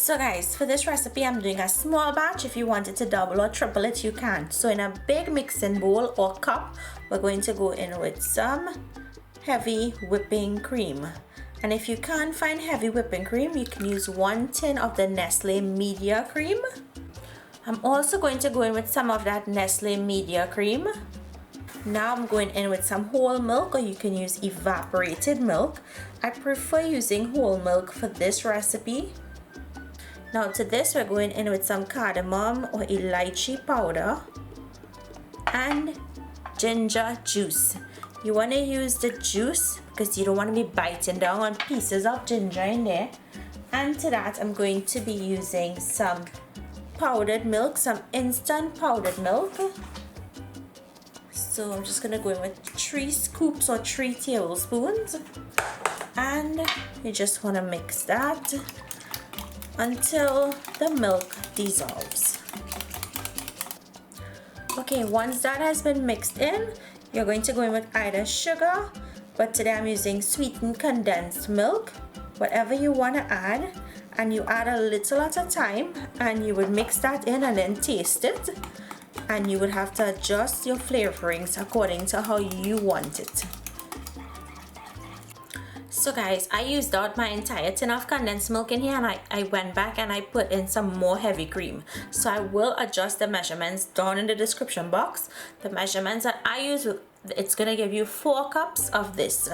So guys, for this recipe I'm doing a small batch. If you wanted to double or triple it, you can. So in a big mixing bowl or cup, we're going to go in with some heavy whipping cream. And if you can't find heavy whipping cream, you can use 1 tin of the Nestle Media cream. I'm also going to go in with some of that Nestle Media cream. Now I'm going in with some whole milk, or you can use evaporated milk. I prefer using whole milk for this recipe. Now to this we're going in with some cardamom or elychee powder and ginger juice. You want to use the juice because you don't want to be biting down on pieces of ginger in there. And to that I'm going to be using some powdered milk, some instant powdered milk. So I'm just going to go in with 3 scoops or 3 tablespoons, and you just want to mix that until the milk dissolves. Okay, once that has been mixed in, you're going to go in with either sugar, but today I'm using sweetened condensed milk, whatever you want to add, and you add a little at a time, and you would mix that in and then taste it, and you would have to adjust your flavorings according to how you want it. So guys, I used out my entire tin of condensed milk in here, and I went back and I put in some more heavy cream. So I will adjust the measurements down in the description box. The measurements that I use, it's gonna give you 4 cups of this.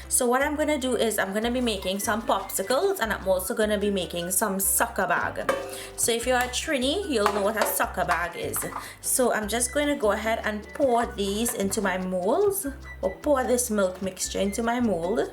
So what I'm gonna do is I'm gonna be making some popsicles, and I'm also gonna be making some Sucka bag. So if you're a Trini, you'll know what a Sucka bag is. So I'm just going to go ahead and pour these into my molds, or pour this milk mixture into my mold.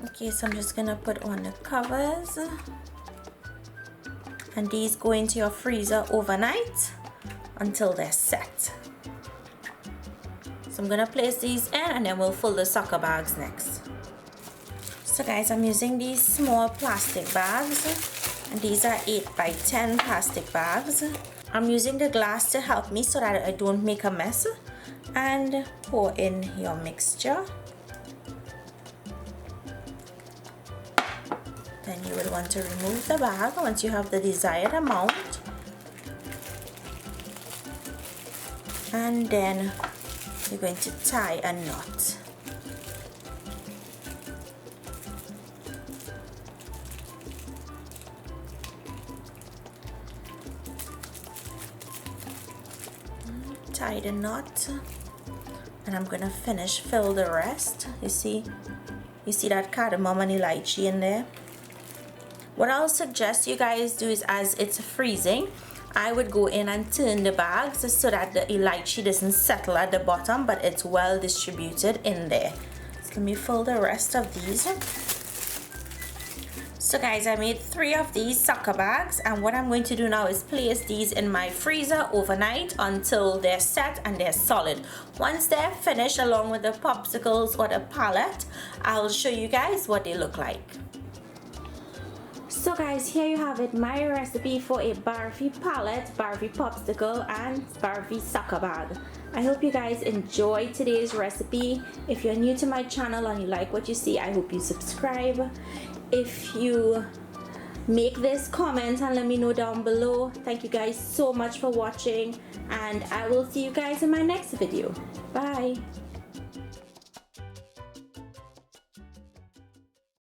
Okay, so I'm just gonna put on the covers, and these go into your freezer overnight until they're set. So I'm gonna place these in, and then we'll fill the Sucka bags next. So guys, I'm using these small plastic bags, and these are 8 by 10 plastic bags. I'm using the glass to help me so that I don't make a mess. And pour in your mixture. Then you will want to remove the bag once you have the desired amount. And then you're going to tie a knot. Tie the knot, and I'm gonna fill the rest. You see that cardamom and elychee in there. What I'll suggest you guys do is, as it's freezing, I would go in and turn the bags so that the elychee doesn't settle at the bottom, but it's well distributed in there. So let me fill the rest of these. So guys, I made 3 of these Sucka bags, and what I'm going to do now is place these in my freezer overnight until they're set and they're solid. Once they're finished, along with the popsicles or the palette, I'll show you guys what they look like. So guys, here you have it, my recipe for a Barfi palette, Barfi popsicle, and Barfi Sucka bag. I hope you guys enjoyed today's recipe. If you're new to my channel and you like what you see, I hope you subscribe. If you make this, comment and let me know down below. Thank you guys so much for watching, and I will see you guys in my next video. Bye.